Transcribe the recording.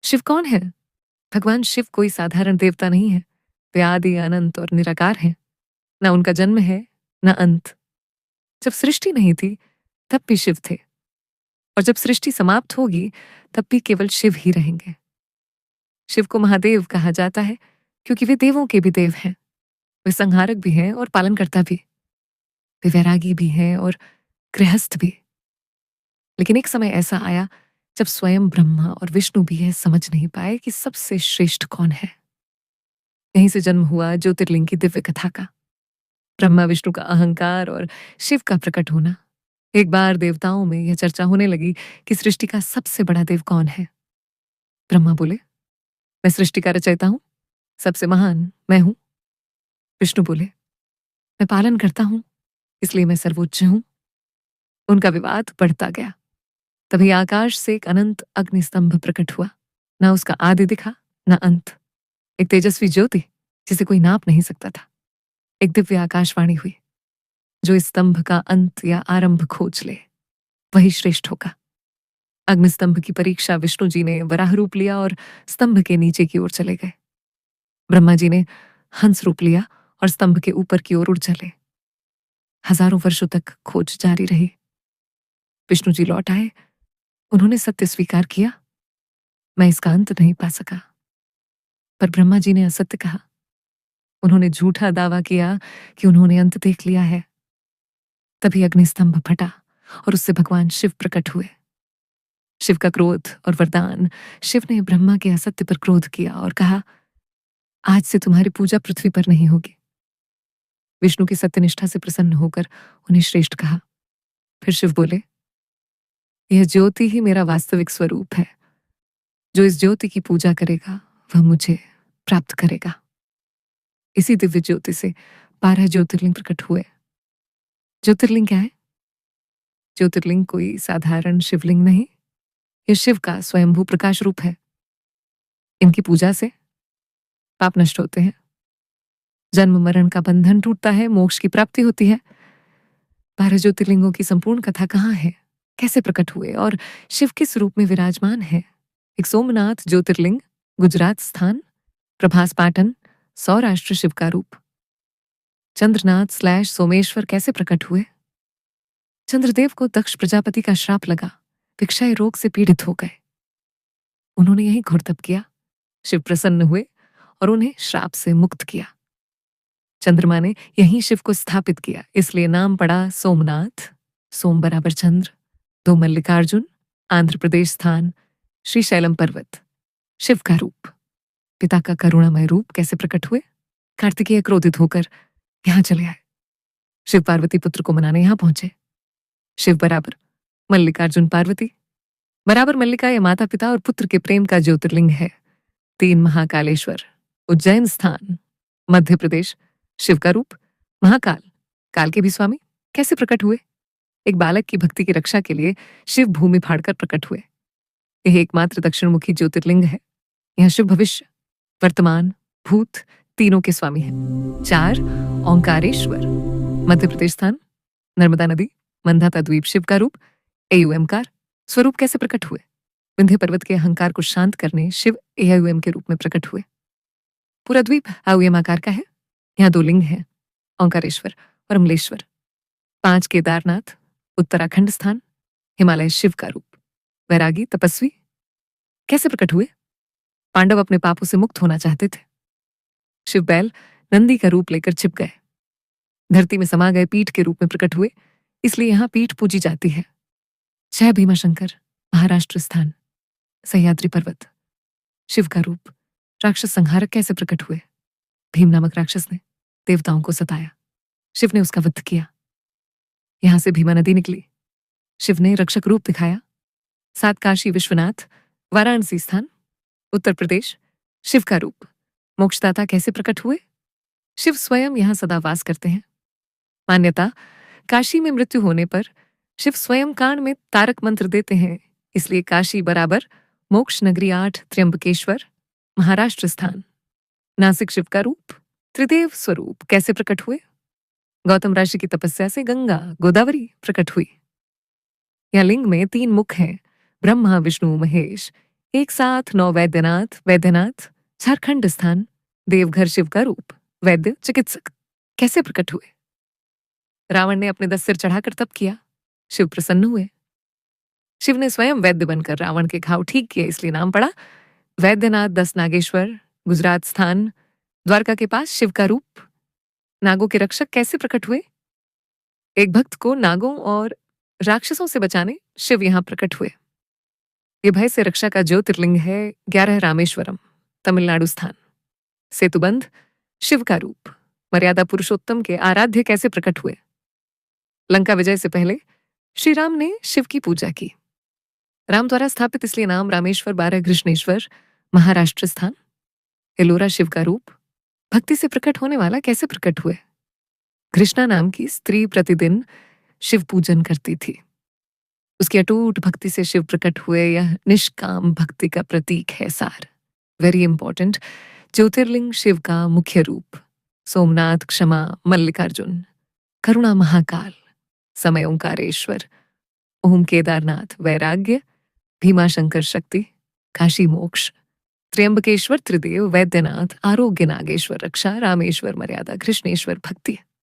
शिव कौन है? भगवान शिव कोई साधारण देवता नहीं है। वे आदि, अनंत और निराकार हैं। न उनका जन्म है, न अंत। जब सृष्टि नहीं थी, तब भी शिव थे, और जब सृष्टि समाप्त होगी, तब भी केवल शिव ही रहेंगे। शिव को महादेव कहा जाता है, क्योंकि वे देवों के भी देव हैं। वे संहारक भी हैं और पालनकर्ता भी। वे वैरागी भी हैं और गृहस्थ भी। लेकिन एक समय ऐसा आया जब स्वयं ब्रह्मा और विष्णु भी यह समझ नहीं पाए कि सबसे श्रेष्ठ कौन है। यहीं से जन्म हुआ ज्योतिर्लिंग की दिव्य कथा का। ब्रह्मा विष्णु का अहंकार और शिव का प्रकट होना। एक बार देवताओं में यह चर्चा होने लगी कि सृष्टि का सबसे बड़ा देव कौन है। ब्रह्मा बोले, मैं सृष्टि का रचयिता हूं, सबसे महान मैं हूं। विष्णु बोले, मैं पालन करता हूं, इसलिए मैं सर्वोच्च हूं। उनका विवाद बढ़ता गया। तभी आकाश से एक अनंत अग्निस्तंभ प्रकट हुआ। ना उसका आदि दिखा, ना अंत। एक तेजस्वी ज्योति जिसे कोई नाप नहीं सकता था। एक दिव्य आकाशवाणी हुई, जो इस स्तंभ का अंत या आरंभ खोज ले, वही श्रेष्ठ होगा। अग्निस्तंभ की परीक्षा विष्णु जी ने वराह रूप लिया और स्तंभ के नीचे की ओर चले गए। ब्रह्मा जी ने हंस रूप लिया और स्तंभ के ऊपर की ओर उड़ चले। हजारों वर्षों तक खोज जारी रही। विष्णु जी लौट आए। उन्होंने सत्य स्वीकार किया, मैं इसका अंत नहीं पा सका। पर ब्रह्मा जी ने असत्य कहा। उन्होंने झूठा दावा किया कि उन्होंने अंत देख लिया है। तभी अग्निस्तंभ फटा और उससे भगवान शिव प्रकट हुए। शिव का क्रोध और वरदान। शिव ने ब्रह्मा के असत्य पर क्रोध किया और कहा, आज से तुम्हारी पूजा पृथ्वी पर नहीं होगी। विष्णु की सत्यनिष्ठा से प्रसन्न होकर उन्हें श्रेष्ठ कहा। फिर शिव बोले, यह ज्योति ही मेरा वास्तविक स्वरूप है। जो इस ज्योति की पूजा करेगा वह मुझे प्राप्त करेगा। इसी दिव्य ज्योति से 12 ज्योतिर्लिंग प्रकट हुए। ज्योतिर्लिंग क्या है? ज्योतिर्लिंग कोई साधारण शिवलिंग नहीं, यह शिव का स्वयंभू प्रकाश रूप है। इनकी पूजा से पाप नष्ट होते हैं, जन्म मरण का बंधन टूटता है, मोक्ष की प्राप्ति होती है। 12 ज्योतिर्लिंगों की संपूर्ण कथा कहाँ है, कैसे प्रकट हुए और शिव किस रूप में विराजमान है? एक सोमनाथ ज्योतिर्लिंग, गुजरात स्थान, प्रभास पाटन, सौराष्ट्र शिव का रूप। चंद्रनाथ / सोमेश्वर कैसे प्रकट हुए? चंद्रदेव को दक्ष प्रजापति का श्राप लगा, वे क्षय रोग से पीड़ित हो गए। उन्होंने यही घोर तप किया। शिव प्रसन्न हुए और उन्हें श्राप से मुक्त किया। चंद्रमा ने यहीं शिव को स्थापित किया, इसलिए नाम पड़ा सोमनाथ। सोम बराबर चंद्र, 2 मल्लिकार्जुन, आंध्र प्रदेश स्थान, श्रीशैलम पर्वत। शिव का रूप, पिता का करुणामय रूप कैसे प्रकट हुए? कार्तिकेय क्रोधित होकर यहां चले आए। शिव पार्वती पुत्र को मनाने यहां पहुंचे। शिव बराबर मल्लिकार्जुन पार्वती, बराबर मल्लिका या माता पिता और पुत्र के प्रेम का ज्योतिर्लिंग है। 3 महाकालेश्वर, उज्जैन स्थान, मध्य प्रदेश। शिव का रूप महाकाल, काल के भी स्वामी कैसे प्रकट हुए? एक बालक की भक्ति की रक्षा के लिए शिव भूमि फाड़कर प्रकट हुए। यह एकमात्र दक्षिणमुखी ज्योतिर्लिंग है। यह शिव भविष्य, वर्तमान, भूत तीनों के स्वामी हैं। 4 ओंकारेश्वर, मध्य प्रदेश स्थान, नर्मदा नदी, मंधाता द्वीप। शिव का रूप एयुएमकार, स्वरूप कैसे प्रकट हुए? विंध्य पर्वत के अहंकार को शांत करने शिव एयुएम के रूप में प्रकट हुए। पूरा द्वीप आकार का है। यहाँ 2 लिंग हैं, ओंकारेश्वर और अमलेश्वर। 5 केदारनाथ, उत्तराखंड स्थान, हिमालय। शिव का रूप वैरागी, तपस्वी कैसे प्रकट हुए? पांडव अपने पापों से मुक्त होना चाहते थे। शिव बैल नंदी का रूप लेकर छिप गए। धरती में समा गए पीठ के रूप में प्रकट हुए, इसलिए यहाँ पीठ पूजी जाती है। 6 भीमाशंकर, महाराष्ट्र स्थान, सह्याद्री पर्वत। शिव का रूप राक्षस संहारक कैसे प्रकट हुए? भीम नामक राक्षस ने देवताओं को सताया, शिव ने उसका वध किया। यहां से भीमा नदी निकली, शिव ने रक्षक रूप दिखाया। 7 काशी विश्वनाथ, वाराणसी स्थान, उत्तर प्रदेश। शिव का रूप मोक्षदाता कैसे प्रकट हुए? शिव स्वयं यहाँ सदा वास करते हैं। मान्यता, काशी में मृत्यु होने पर शिव स्वयं कान में तारक मंत्र देते हैं, इसलिए काशी बराबर मोक्ष नगरी। 8 त्र्यंबकेश्वर, महाराष्ट्र स्थान, नासिक। शिव का रूप त्रिदेव स्वरूप कैसे प्रकट हुए? गौतम ऋषि की तपस्या से गंगा गोदावरी प्रकट हुई। यह लिंग में 3 मुख हैं, ब्रह्मा विष्णु महेश। एक साथ 9 वैद्यनाथ, वैद्यनाथ, झारखंड स्थान, देवघर शिव का रूप, वैद्य चिकित्सक कैसे प्रकट हुए? रावण ने अपने 10 सिर चढ़ाकर तप किया, शिव प्रसन्न हुए। शिव ने स्वयं वैद्य बनकर रावण के घाव ठीक किए, इसलिए नाम पड़ा वैद्यनाथ। 10 नागेश्वर, गुजरात स्थान, द्वारका के पास शिव का रूप, नागों के रक्षक कैसे प्रकट हुए? एक भक्त को नागों और राक्षसों से बचाने शिव यहां प्रकट हुए। ये भय से रक्षा का ज्योतिर्लिंग है 11 रामेश्वरम, तमिलनाडु स्थान। सेतुबंध शिव का रूप, मर्यादा पुरुषोत्तम के आराध्य कैसे प्रकट हुए? लंका विजय से पहले श्री राम ने शिव की पूजा की, राम द्वारा स्थापित, इसलिए नाम रामेश्वर। 12 कृष्णेश्वर, महाराष्ट्र स्थान, एलोरा शिव का रूप, भक्ति से प्रकट होने वाला कैसे प्रकट हुए? कृष्णा नाम की स्त्री प्रतिदिन शिव पूजन करती थी, उसकी अटूट भक्ति से शिव प्रकट हुए। यह निष्काम भक्ति का प्रतीक है। सार वेरी इंपॉर्टेंट, ज्योतिर्लिंग शिव का मुख्य रूप, सोमनाथ, क्षमा, मल्लिकार्जुन, करुणा महाकाल, समय ओंकारेश्वर, ओम केदारनाथ, वैराग्य, भीमाशंकर शक्ति, काशी मोक्ष, त्र्यंबकेश्वर त्रिदेव, वैद्यनाथ, आरोग्य, नागेश्वर रक्षा, रामेश्वर मर्यादा, कृष्णेश्वर भक्ति।